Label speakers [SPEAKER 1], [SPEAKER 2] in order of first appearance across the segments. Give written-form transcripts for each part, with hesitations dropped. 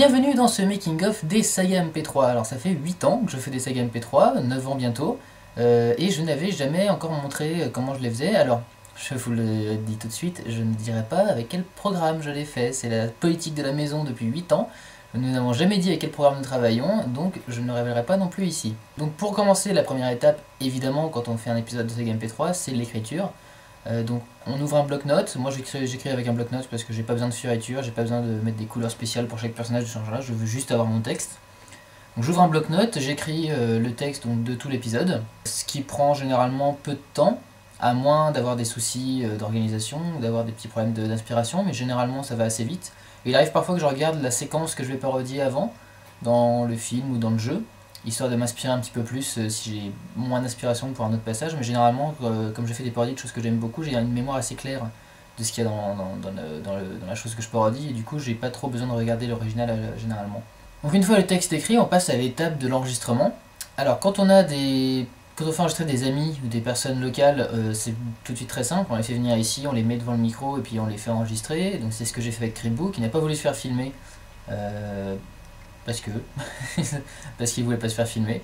[SPEAKER 1] Bienvenue dans ce making of des sagas MP3. Alors ça fait 8 ans que je fais des sagas MP3, 9 ans bientôt, et je n'avais jamais encore montré comment je les faisais. Alors je vous le dis tout de suite, je ne dirai pas avec quel programme je les fais, c'est la politique de la maison depuis 8 ans. Nous n'avons jamais dit avec quel programme nous travaillons, donc je ne le révélerai pas non plus ici. Donc pour commencer, la première étape, évidemment, quand on fait un épisode de saga MP3, c'est l'écriture. Donc on ouvre un bloc-notes, moi j'écris avec un bloc-notes parce que j'ai pas besoin de fioriture, j'ai pas besoin de mettre des couleurs spéciales pour chaque personnage de ce genre-là, je veux juste avoir mon texte. Donc j'ouvre un bloc-notes, j'écris le texte donc, de tout l'épisode, ce qui prend généralement peu de temps, à moins d'avoir des soucis d'organisation ou d'avoir des petits problèmes d'inspiration, mais généralement ça va assez vite. Et il arrive parfois que je regarde la séquence que je vais parodier avant, dans le film ou dans le jeu, histoire de m'inspirer un petit peu plus si j'ai moins d'inspiration pour un autre passage, mais généralement, comme je fais des parodies de choses que j'aime beaucoup, j'ai une mémoire assez claire de ce qu'il y a dans la chose que je parodie, et du coup j'ai pas trop besoin de regarder l'original généralement. Donc une fois le texte écrit, on passe à l'étape de l'enregistrement. Alors quand on fait enregistrer des amis ou des personnes locales, c'est tout de suite très simple, on les fait venir ici, on les met devant le micro et puis on les fait enregistrer, donc c'est ce que j'ai fait avec Cribou, qui n'a pas voulu se faire filmer. Parce qu'il voulait pas se faire filmer.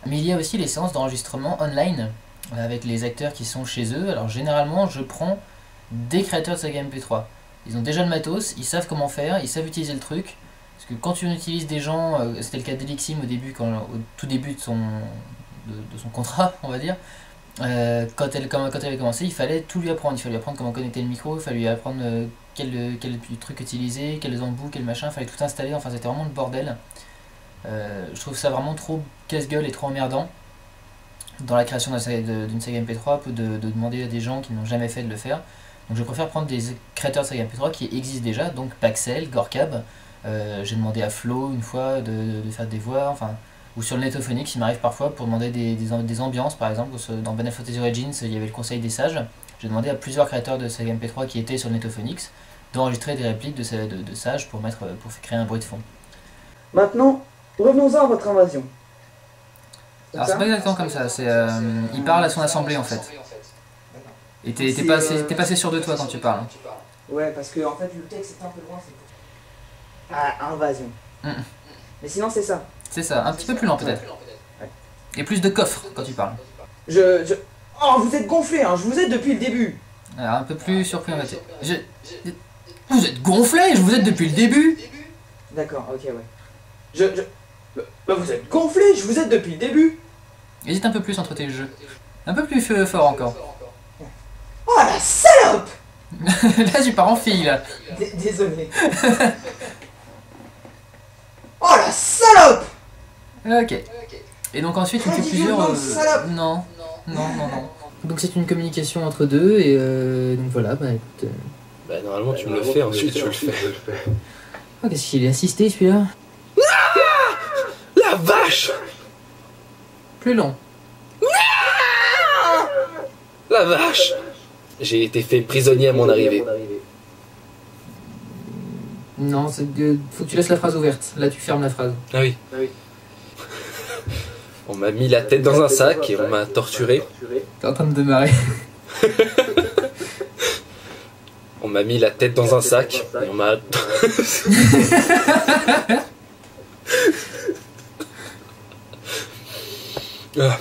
[SPEAKER 1] Mais il y a aussi les séances d'enregistrement online avec les acteurs qui sont chez eux. Alors généralement je prends des créateurs de saga MP3. Ils ont déjà le matos, ils savent comment faire, ils savent utiliser le truc. Parce que quand tu utilises des gens, c'était le cas d'Elixim au début, au tout début de son contrat, on va dire. Quand elle avait commencé, il fallait tout lui apprendre. Il fallait lui apprendre comment connecter le micro, il fallait lui apprendre quel truc utiliser, quels embouts, quel machin, il fallait tout installer, enfin c'était vraiment le bordel. Je trouve ça vraiment trop casse-gueule et trop emmerdant dans la création d'une saga MP3 de demander à des gens qui n'ont jamais fait de le faire. Donc je préfère prendre des créateurs de saga MP3 qui existent déjà, donc Paxel, Gorkab. J'ai demandé à Flo une fois de faire des voix, enfin, ou sur le Netophonix, il m'arrive parfois pour demander des ambiances, par exemple dans Final Fantasy Origins il y avait le conseil des sages. J'ai demandé à plusieurs créateurs de saga MP3 qui étaient sur le Netophonix d'enregistrer des répliques de sages pour créer un bruit de fond.
[SPEAKER 2] Maintenant, revenons-en à votre invasion.
[SPEAKER 1] Alors c'est pas exactement comme ça, il parle à son assemblée en fait. Et t'es pas assez sûr de toi quand tu parles.
[SPEAKER 2] Ouais, parce que en fait le texte est un peu loin, c'est pour ça. Ah, invasion. Mais sinon c'est ça.
[SPEAKER 1] C'est ça, un petit peu plus lent peut-être.
[SPEAKER 2] Ouais.
[SPEAKER 1] Et plus de coffre quand tu parles.
[SPEAKER 2] Oh, vous êtes gonflé, hein, je vous aide depuis le début.
[SPEAKER 1] Alors un peu plus surpris en fait. Vous êtes gonflé, je vous aide depuis le début.
[SPEAKER 2] D'accord, ok, ouais. Vous êtes gonflé, je vous aide depuis le début.
[SPEAKER 1] Hésite un peu plus entre tes jeux. Un peu plus fort encore.
[SPEAKER 2] Oh la salope.
[SPEAKER 1] Là tu pars en fille là.
[SPEAKER 2] Désolé. Oh la salope.
[SPEAKER 1] Ok. Et donc ensuite tu fais plusieurs... Non. Donc c'est une communication entre deux et donc voilà, bah écoute...
[SPEAKER 3] Bah normalement tu me le fais, ensuite je le fais.
[SPEAKER 1] Oh, qu'est-ce qu'il est assisté celui-là?
[SPEAKER 3] La vache.
[SPEAKER 1] Plus long.
[SPEAKER 3] La vache. J'ai été fait prisonnier à mon arrivée.
[SPEAKER 1] Non, faut que tu laisses la phrase ouverte. Là, tu fermes la phrase.
[SPEAKER 3] Ah oui. On m'a mis la tête dans un sac et on m'a torturé.
[SPEAKER 1] T'es en train de démarrer.
[SPEAKER 3] On m'a mis la tête dans un sac et on m'a... Ah.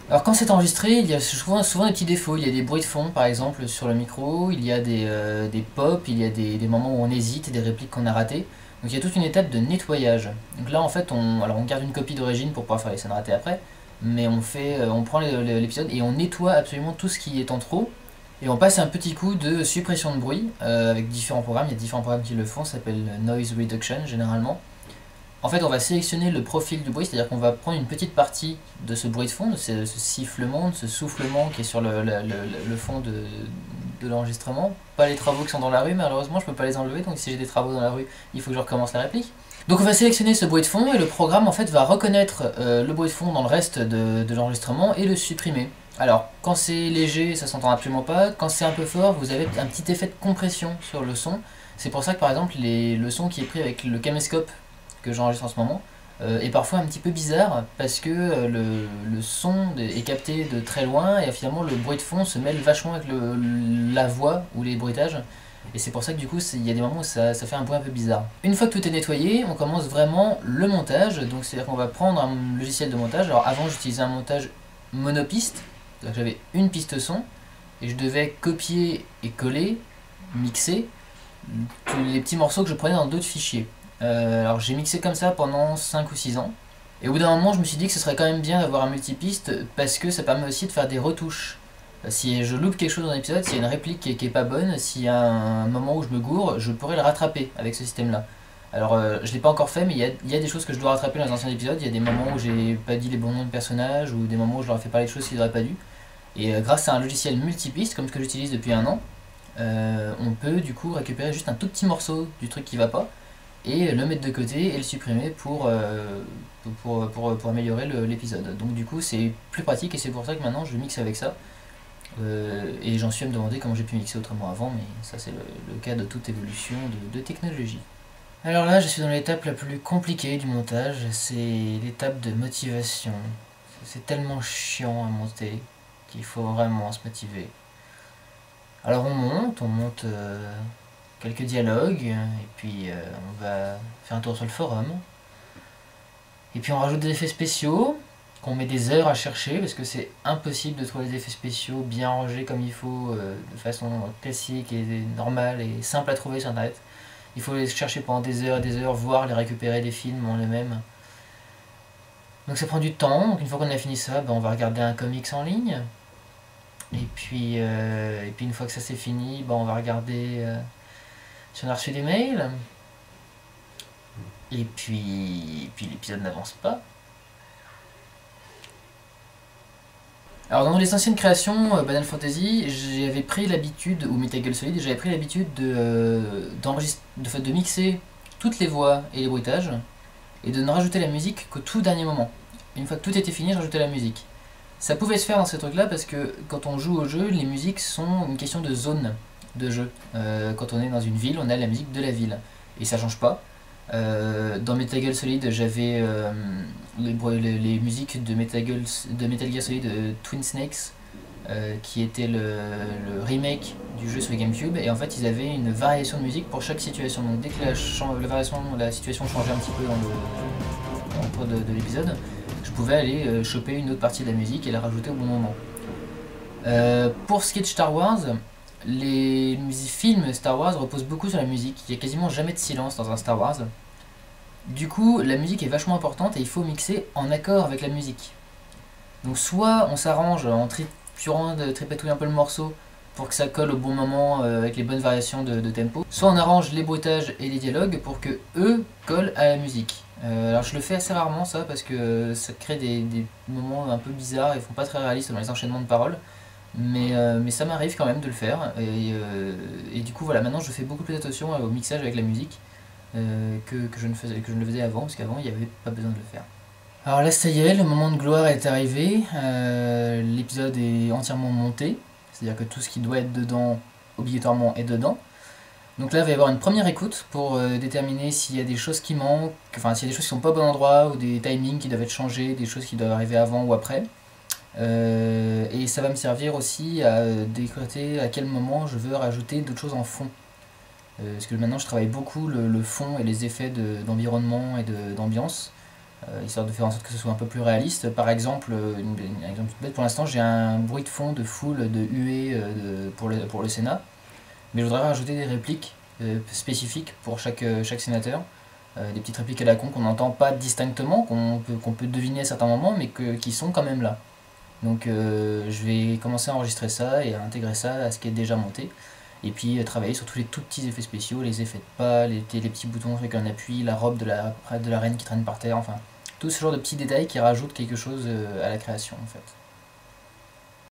[SPEAKER 1] Alors quand c'est enregistré, il y a souvent des petits défauts. Il y a des bruits de fond par exemple sur le micro, il y a des pops, il y a des moments où on hésite, des répliques qu'on a ratées. Donc il y a toute une étape de nettoyage. Donc là en fait on garde une copie d'origine pour pouvoir faire les scènes ratées après, mais on prend l'épisode et on nettoie absolument tout ce qui est en trop. Et on passe un petit coup de suppression de bruit avec différents programmes, il y a différents programmes qui le font, ça s'appelle Noise Reduction généralement. En fait on va sélectionner le profil du bruit, c'est-à-dire qu'on va prendre une petite partie de ce bruit de fond, de ce sifflement, de ce soufflement qui est sur le fond de l'enregistrement. Pas les travaux qui sont dans la rue, malheureusement je peux pas les enlever, donc si j'ai des travaux dans la rue, il faut que je recommence la réplique. Donc on va sélectionner ce bruit de fond et le programme en fait va reconnaître le bruit de fond dans le reste de l'enregistrement et le supprimer. Alors, quand c'est léger, ça s'entend absolument pas. Quand c'est un peu fort, vous avez un petit effet de compression sur le son. C'est pour ça que par exemple, le son qui est pris avec le caméscope que j'enregistre en ce moment, est parfois un petit peu bizarre parce que le son est capté de très loin et finalement le bruit de fond se mêle vachement avec la voix ou les bruitages. Et c'est pour ça que du coup il y a des moments où ça fait un bruit un peu bizarre. Une fois que tout est nettoyé, on commence vraiment le montage. Donc c'est à dire qu'on va prendre un logiciel de montage. Alors avant j'utilisais un montage monopiste, donc j'avais une piste son et je devais copier et coller, mixer tous les petits morceaux que je prenais dans d'autres fichiers. Alors j'ai mixé comme ça pendant 5 ou 6 ans. Et au bout d'un moment je me suis dit que ce serait quand même bien d'avoir un multipiste parce que ça permet aussi de faire des retouches. Si je loupe quelque chose dans l'épisode, s'il y a une réplique qui est pas bonne, s'il y a un moment où je me gourre, je pourrais le rattraper avec ce système là. Alors je l'ai pas encore fait mais il y a des choses que je dois rattraper dans les anciens épisodes. Il y a des moments où j'ai pas dit les bons noms de personnages ou des moments où je leur ai fait parler de choses qu'ils n'auraient pas dû. Et grâce à un logiciel multipiste comme ce que j'utilise depuis un an, on peut du coup récupérer juste un tout petit morceau du truc qui va pas et le mettre de côté et le supprimer pour améliorer l'épisode. Donc du coup c'est plus pratique et c'est pour ça que maintenant je mixe avec ça. Et j'en suis à me demander comment j'ai pu mixer autrement avant, mais ça c'est le cas de toute évolution de technologie. Alors là je suis dans l'étape la plus compliquée du montage, c'est l'étape de motivation. C'est tellement chiant à monter qu'il faut vraiment se motiver. Alors on monte quelques dialogues, et puis on va faire un tour sur le forum. Et puis on rajoute des effets spéciaux, qu'on met des heures à chercher, parce que c'est impossible de trouver des effets spéciaux bien rangés comme il faut, de façon classique et normale et simple à trouver sur internet. Il faut les chercher pendant des heures et des heures, voire les récupérer des films en eux-mêmes. Donc ça prend du temps, donc une fois qu'on a fini ça, on va regarder un comics en ligne. Et puis une fois que ça c'est fini, on va regarder si on a reçu des mails. Et puis l'épisode n'avance pas. Alors dans les anciennes créations Final Fantasy, j'avais pris l'habitude, ou Metal Gear Solid, j'avais pris l'habitude de mixer toutes les voix et les bruitages, et de ne rajouter la musique qu'au tout dernier moment. Une fois que tout était fini, je rajoutais la musique. Ça pouvait se faire dans ces trucs là parce que quand on joue au jeu, les musiques sont une question de zone de jeu. Quand on est dans une ville, on a la musique de la ville, et ça change pas. Dans Metal Gear Solid, j'avais les musiques de Metal Gear Solid Twin Snakes, qui était le remake du jeu sur GameCube, et en fait ils avaient une variation de musique pour chaque situation. Donc dès que la situation changeait un petit peu dans le cours de l'épisode, je pouvais aller choper une autre partie de la musique et la rajouter au bon moment. Pour ce qui est de Star Wars, les films Star Wars reposent beaucoup sur la musique. Il n'y a quasiment jamais de silence dans un Star Wars. Du coup, la musique est vachement importante et il faut mixer en accord avec la musique. Donc soit on s'arrange en tripatouiller un peu le morceau pour que ça colle au bon moment avec les bonnes variations de tempo, soit on arrange les bruitages et les dialogues pour que eux collent à la musique. Alors je le fais assez rarement ça parce que ça crée des moments un peu bizarres et font pas très réalistes dans les enchaînements de paroles. Mais ça m'arrive quand même de le faire et du coup voilà, maintenant je fais beaucoup plus attention au mixage avec la musique que je ne le faisais avant, parce qu'avant il n'y avait pas besoin de le faire. Alors là ça y est, le moment de gloire est arrivé, l'épisode est entièrement monté, c'est-à-dire que tout ce qui doit être dedans obligatoirement est dedans. Donc là il va y avoir une première écoute pour déterminer s'il y a des choses qui manquent, enfin s'il y a des choses qui sont pas au bon endroit ou des timings qui doivent être changés, des choses qui doivent arriver avant ou après. Et ça va me aussi à décréter à quel moment je veux rajouter d'autres choses en fond. Parce que maintenant je travaille beaucoup le fond et les effets d'environnement et d'ambiance, histoire de faire en sorte que ce soit un peu plus réaliste. Par exemple, un exemple tout bête, pour l'instant j'ai un bruit de fond de foule, de huée pour le Sénat, mais je voudrais rajouter des répliques spécifiques pour chaque sénateur. Des petites répliques à la con qu'on n'entend pas distinctement, qu'on peut deviner à certains moments, mais qui sont quand même là. Donc je vais commencer à enregistrer ça et à intégrer ça à ce qui est déjà monté. Et puis travailler sur tous les tout petits effets spéciaux, les effets de pas, les petits boutons sur lesquels on appuie, la robe de la reine qui traîne par terre, enfin tout ce genre de petits détails qui rajoutent quelque chose à la création en fait.